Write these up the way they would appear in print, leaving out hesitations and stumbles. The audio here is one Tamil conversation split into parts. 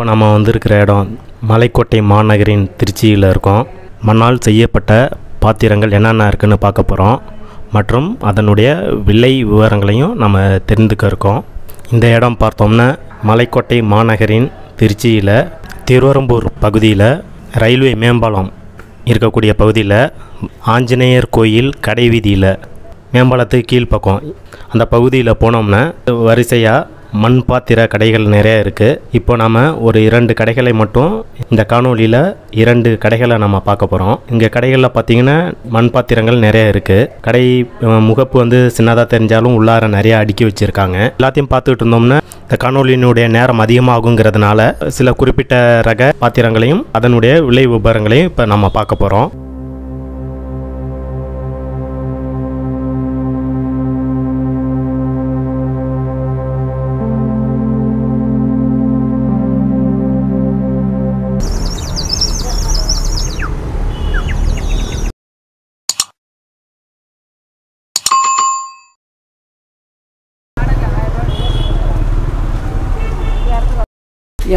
நம்ம வந்திருக்கிற இடம் மலைக்கோட்டை மாநகரின் திருச்சியில் இருக்கோம். மண்ணால் செய்யப்பட்ட பாத்திரங்கள் என்னென்ன இருக்குன்னு பார்க்க போகிறோம் மற்றும் அதனுடைய விலை விவரங்களையும் நம்ம தெரிந்துக்க இருக்கோம். இந்த இடம் பார்த்தோம்னா மலைக்கோட்டை மாநகரின் திருச்சியில் திருவரம்பூர் பகுதியில் ரயில்வே மேம்பாலம் இருக்கக்கூடிய பகுதியில் ஆஞ்சநேயர் கோயில் கடை வீதியில் மேம்பாலத்துக்கு கீழ்ப்பக்கம் அந்த பகுதியில் போனோம்னா வரிசையாக மண் பாத்திர கடைகள் நிறைய இருக்குது. இப்போ நம்ம ஒரு 2 கடைகளை மட்டும் இந்த காணொலியில் 2 கடைகளை நம்ம பார்க்க போகிறோம். இங்கே கடைகளில் பார்த்திங்கன்னா மண் பாத்திரங்கள் நிறைய இருக்குது. கடை முகப்பு வந்து சின்னதாக தெரிஞ்சாலும் உள்ளார நிறைய அடுக்கி வச்சுருக்காங்க. எல்லாத்தையும் பார்த்துக்கிட்டு இருந்தோம்னா இந்த காணொலியினுடைய நேரம் அதிகமாகுங்கிறதுனால சில குறிப்பிட்ட ரக பாத்திரங்களையும் அதனுடைய விலை விபரங்களையும் இப்போ நம்ம பார்க்க போகிறோம்.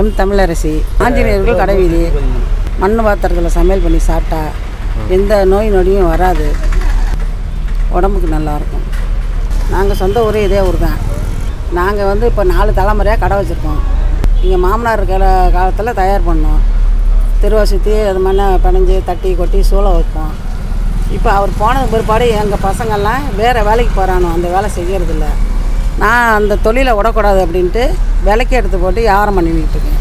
எம் தமிழரசி ஆஞ்சநேயர்கள் கடை வீதி. மண் பாத்திரத்தில் சமையல் பண்ணி சாப்பிட்டா எந்த நோய் நொடியும் வராது, உடம்புக்கு நல்லாயிருக்கும். நாங்கள் சொந்த ஊரே இதே ஊர் தான். நாங்கள் வந்து இப்போ 4 தலைமுறையாக கடை வச்சுருக்கோம். இங்கே மாமனார் இருக்கிற காலத்தில் தயார் பண்ணோம். திருவா சுற்றி அது மண்ணை பிணைஞ்சி தட்டி கொட்டி சூளை வைப்போம். இப்போ அவர் போனது பிற்பாடு எங்கள் பசங்கள்லாம் வேறு வேலைக்கு போகிறானோ, அந்த வேலை செய்கிறதில்ல. நான் அந்த தொழிலை விடக்கூடாது அப்படின்ட்டு விளக்கு எடுத்து போட்டு வியாபாரம் பண்ணிக்கிட்டு இருக்கேன்.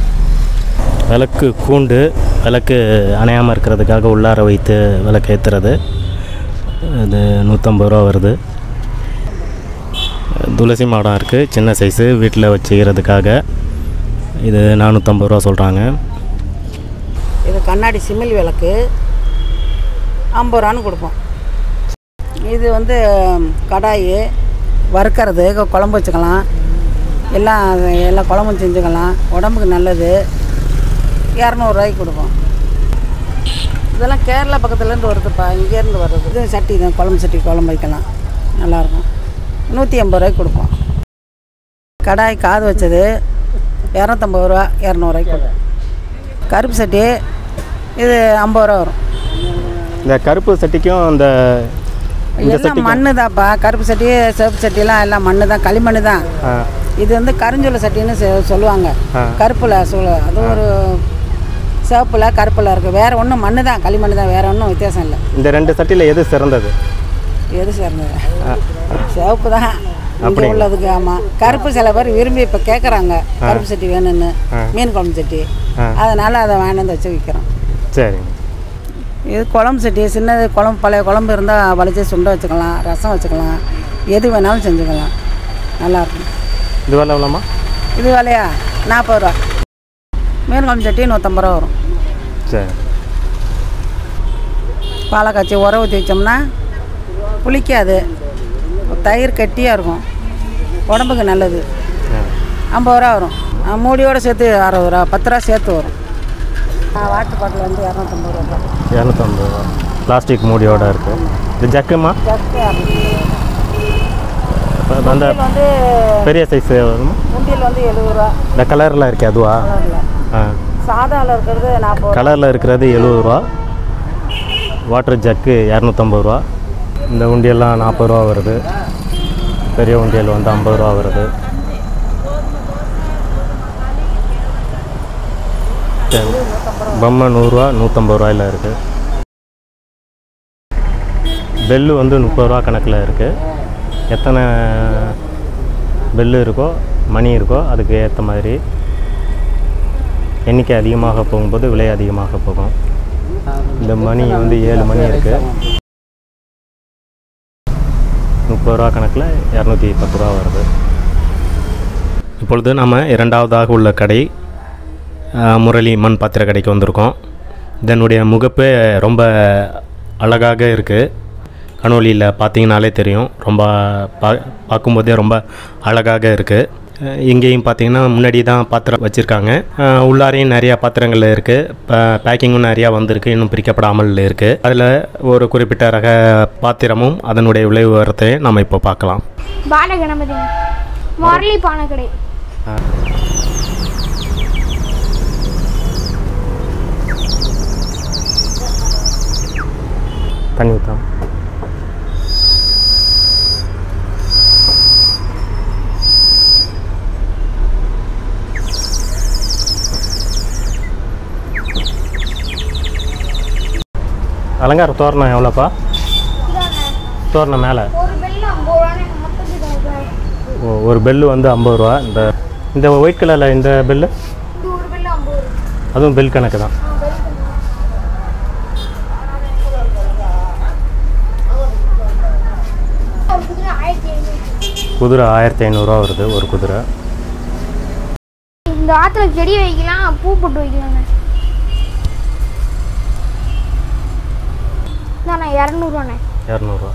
விளக்கு கூண்டு விளக்கு அணையாமல் இருக்கிறதுக்காக உள்ளார வைத்து விளக்கு ஏற்றுறது. இது 150 ரூபா வருது. துளசி மாடம் இருக்குது, சின்ன சைஸு, வீட்டில் வச்சுக்கிறதுக்காக. இது 450 ரூபா சொல்கிறாங்க. இது கண்ணாடி சிமிழ் விளக்கு 50 ரூபான்னு கொடுப்போம். இது வந்து கடாய் வறுக்கிறது, குழம்பு வச்சுக்கலாம், எல்லாம் குழம்பும் செஞ்சுக்கலாம், உடம்புக்கு நல்லது. 200 ரூபாய்க்கு கொடுப்போம். இதெல்லாம் கேரளா பக்கத்துலேருந்து வருதுப்பா, இங்கேருந்து வருது. இது சட்டி தான், குழம்பு சட்டி, குழம்பு வைக்கலாம், நல்லாயிருக்கும். 180 ரூபாய்க்கு கொடுப்போம். கடாய் காது வச்சது 250 ரூபா, 200 ரூபாய்க்கு கொடுப்போம். கருப்பு சட்டி இது 50 ரூபா வரும். இந்த கருப்பு சட்டிக்கும் அந்த எல்லாம் மண்ணு தான்ப்பா. கருப்பு சட்டி சிவப்பு சட்டிலாம் எல்லாம் மண்ணு தான், களிமண் தான். இது வந்து கருஞ்சொல்ல சட்டின்னு சொல்லுவாங்க. கருப்பில் அது ஒரு சிவப்பில் கருப்பில் இருக்குது. வேறு ஒன்றும் மண்ணு தான், களிமண் தான், வேறு ஒன்றும் வித்தியாசம் இல்லை. இந்த 2 சட்டியில் எது சிறந்தது? எது சிறந்தது? சிவப்பு தான் இங்கே உள்ளதுக்கு. ஆமாம், கருப்பு சில பேர் விரும்பி இப்போ கேட்குறாங்க, கருப்பு சட்டி வேணும்னு, மீன் குழம்பு சட்டி. அதனால் அதை வாங்கிட்டு வச்சு விற்கிறோம். சரி. இது குழம்பு சட்டி, சின்னது குழம்பு, பழைய குழம்பு இருந்தால் வலிச்சு சுண்டை வச்சுக்கலாம், ரசம் வச்சுக்கலாம், எது வேணாலும் செஞ்சுக்கலாம், நல்லாயிருக்கும். இது வேலை எவ்வளோமா? இது விலையா 40 ரூபா. மீன் குழம்பு சட்டி 150 ரூபா வரும். சரி. பாலை காய்ச்சி உர ஊற்றி வச்சோம்னா புளிக்காது, தயிர் கட்டியாக இருக்கும், உடம்புக்கு நல்லது. 50 ரூபா வரும். மூடியோடு சேர்த்து 60 ரூபா, 10 ரூபா சேர்த்து வரும். வாட்டர் பாட்டில் வந்து 250 ரூபா. 250 ரூபா. பிளாஸ்டிக் மூடியோடு இருக்குது. இது ஜக்குமா? ஜக்கு அந்த வந்து பெரிய சைஸு வருமா? முண்டியில் வந்து 70 ரூபா. இந்த கலரில் இருக்கே அதுவா? சாதாவில் இருக்கிறது 40. கலரில் இருக்கிறது 70 ரூபா. வாட்டர் ஜக்கு 250 ரூபா. இந்த உண்டியெல்லாம் 40 ரூபா வருது. பெரிய உண்டியல் வந்து 50 ரூபா வருது. சரி. பொம்மை 100 ரூபா, 150 ரூபாயில் இருக்குது. பெல்லு வந்து 30 ரூபா கணக்கில் இருக்குது. எத்தனை பெல்லு இருக்கோ, மணி இருக்கோ, அதுக்கு ஏற்ற மாதிரி எண்ணிக்கை அதிகமாக போகும்போது விலை அதிகமாக போகும். இந்த மணி வந்து 7 மணி இருக்குது. 30 ரூபா கணக்கில் 210 ரூபா வருது. இப்பொழுது நம்ம 2வதாக உள்ள கடை முரளி மண் பாத்திர கடைக்கு வந்திருக்கோம். இதனுடைய முகப்பு ரொம்ப அழகாக இருக்குது. கனோலியில் பார்த்தீங்கனாலே தெரியும், ரொம்ப பார்க்கும்போதே ரொம்ப அழகாக இருக்குது. இங்கேயும் பார்த்தீங்கன்னா முன்னாடி தான் பாத்திரம் வச்சுருக்காங்க. உள்ளாரையும் நிறையா பாத்திரங்கள் இருக்குது. பேக்கிங்கும் நிறையா வந்திருக்கு, இன்னும் பிரிக்கப்படாமல் இருக்குது. அதில் ஒரு குறிப்பிட்ட ரக பாத்திரமும் அதனுடைய விலை விவரத்தையும் நம்ம இப்போ பார்க்கலாம். பாலகணபதி முரளி பானக்கடை. தண்ணி ஊற்றாம. அலங்கார தோரணம் எவ்வளோப்பா? தோரணம் மேலே ஒரு பெல்லு வந்து 50 ரூபா. இந்த ஒயிட் கலரில் இந்த பெல்லு அதுவும் பெல் கணக்கு தான். குதிரை 1500 ரூபா வருது ஒரு குதிரை. இந்த ஆற்றுல செடி வைக்கலாம், பூ போட்டு வைக்கலாண்ணே. தானே 200ரூவாண்ணே. 200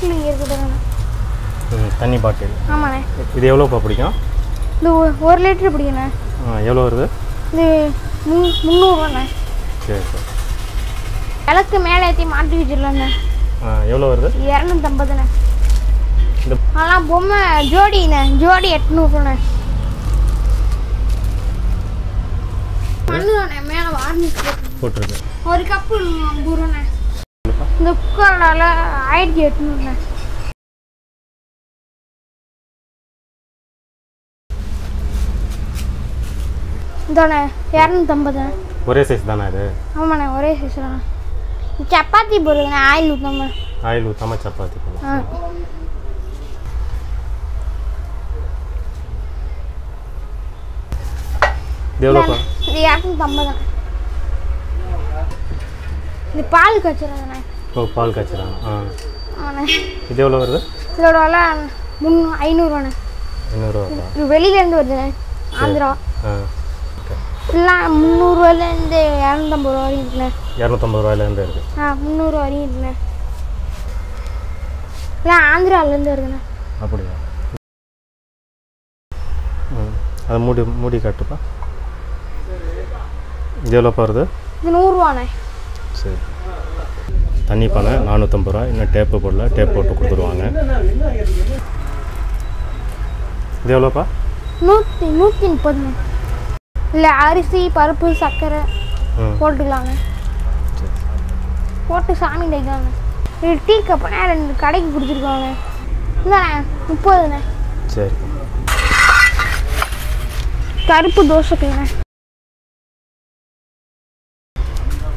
இங்கே இருக்குதுண்ணே. தண்ணி பாட்டில். ஆமாண்ணே. இது எவ்வளோப்பா பிடிக்கும்? இது 1 லிட்டரு பிடிக்குண்ணே. எவ்வளோ வருது? இது 300ரூவாண்ணே. சரி சரி. விளக்கு மேலே ஏற்றி மாட்டி வச்சிடலாண்ணே. எவ்வளோ வருது? 250ண்ணே. அதெல்லாம் பொம்மை ஜோடிண்ணே. ஜோடி 800ரூவாண்ணே. மண்ணுண்ணே மேலே வார்னிஷ் போட்டுருக்கு. ஒரு கப்பு 50 ரூபாண்ணே. இந்த குக்கரால் 1800ண்ணே. இதாண்ணே 250. ஒரே சைஸ் தானே இது? ஆமாண்ணே ஒரே சைஸ் தானே. சப்பாத்தி போடுறதுண்ணே. ஆயில் ஊற்றாம. ஆயில் ஊற்றாம சப்பாத்தி போடுறோம். இது எவ்வளோப்பா? இது 250. இது பால் காய்ச்சலாங்கண்ணே. பால் காய்ச்சலாம். ஆமாண்ணே. இது எவ்வளோ வருது? இதோட விலை 500ரூவாண்ணே. 500 இது வெளியிலேருந்து வருதுண்ணே. ஆந்திரா. எல்லாம் 300ரூவாயிலேருந்து 250 ரூபா வரையும் இருக்குண்ணே. 250 ரூபாயிலேருந்து இருக்குது. 300 வரையும் இருக்குண்ணே. எல்லாம் ஆந்திராவிலேருந்து வருதுண்ணே. அப்படியா? அதை மூடி காட்டுப்பா. இது எவ்வளோப்பா வருது? இது 100 ரூபாண்ணே. சரி. தண்ணி பானை 450 ரூபா. இன்னும் டேப்பு போடல, டேப் போட்டு கொடுத்துருவாங்க. இது எவ்வளோப்பா? 130. இல்லை அரிசி பருப்பு சர்க்கரை போட்டுக்கலாங்க. போட்டு சாமி தைக்கலாங்க. இது டீ கப்புனா 2 கடைக்கு கொடுத்துருக்காங்க. இந்தாண்ணே 30ண்ணே. சரி. கருப்பு தோசைக்குண்ணே.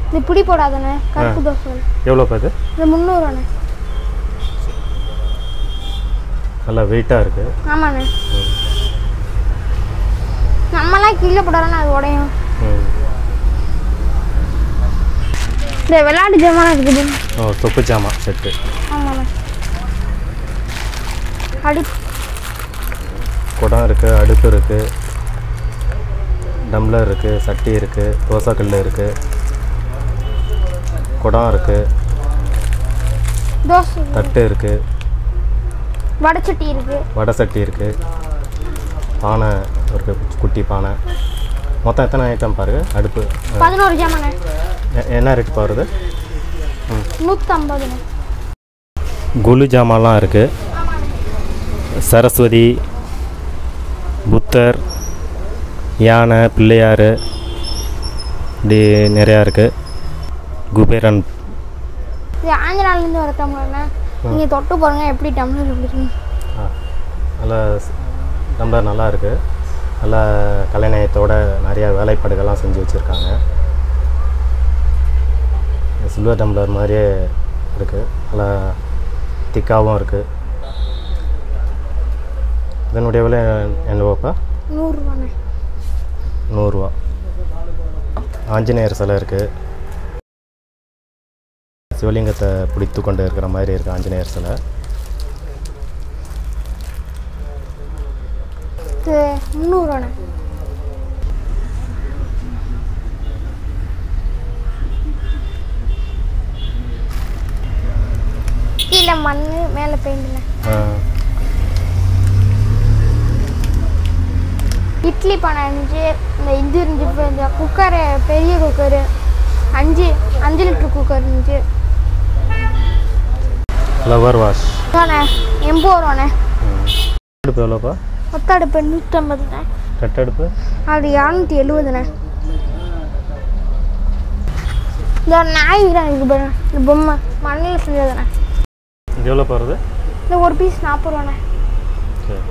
இது பிடி போடாதானே கருப்பு தோசை. எவ்வளோப்பா இது? இது 300 ரூபாண்ணே. நல்லா வெயிட்டாக இருக்குது. ஆமாண்ணே. நம்மலாம் கீழே போடாதானே அது உடையும். இந்த விளையாட்டு ஜாமான் இருக்குது. தொப்பு ஜாமான் செட்டு. ஆமாண்ணே. குடம் இருக்குது, அடுப்பு இருக்குது, டம்ளர் இருக்குது, சட்டி இருக்குது, தோசைக்கல் இருக்குது, குடம் இருக்குது, தோசை தட்டு இருக்குது, வடச்சட்டி இருக்குது, வடை சட்டி இருக்குது, பானை இருக்குது, குட்டி பானை. மொத்தம் எத்தனை ஐட்டம் பாருங்க. அடுப்பு 11 ஜாமாண்ணே. என்ன ரேட்டு பாருது? 150ண்ணே. குலு ஜாமான்லாம் இருக்குது. சரஸ்வதி, புத்தர், யானை, பிள்ளையார், இப்படி நிறையா இருக்குது. குபேரன். இது ஆந்திராவிலேருந்து வர டம்ளர்ண்ணே. நீங்கள் தொட்டு பாருங்கள் எப்படி டம்ளர் இருக்குது. நல்லா டம்ளர் நல்லா இருக்குது. நல்லா கலைநயத்தோட நிறையா வேலைப்பாடுகள்லாம் செஞ்சு வச்சுருக்காங்க. சில்வர் டம்ளர் மாதிரியே இருக்குது. நல்லா திக்காகவும் இருக்குது. இதனுடைய விலை என்னவாப்பா? 100 ரூபாண்ணே. 100 ரூபா. ஆஞ்சநேயர் சிலை இருக்குது. சிவலிங்கத்தை பிடித்து கொண்டு இருக்கிற மாதிரி இருக்குது ஆஞ்சநேயர் சிலை. இது 300 ரூபாண்ணே. கீழே மண் மேலே பெயிண்ட்ண்ணே. இட்லி பானை 5. இந்த இருந்துச்சு. இந்த குக்கரு பெரிய குக்கரு 5 லிட்டர் குக்கர் இருந்துச்சு. Flower wash. தானே 80 ரூபாண்ணே. அடுப்பு எவ்வளோப்பா? ஒத்தடுப்பு 150ண்ணே. கட்டடுப்பு அது 270ண்ணே. இந்த நாய் இருக்கு பாருங்க, இந்த பொம்மை மண்ணில் செஞ்சதுண்ணே. இது எவ்வளோ போகிறது? இந்த ஒரு பீஸ் 40 ரூபாண்ணே. சரி.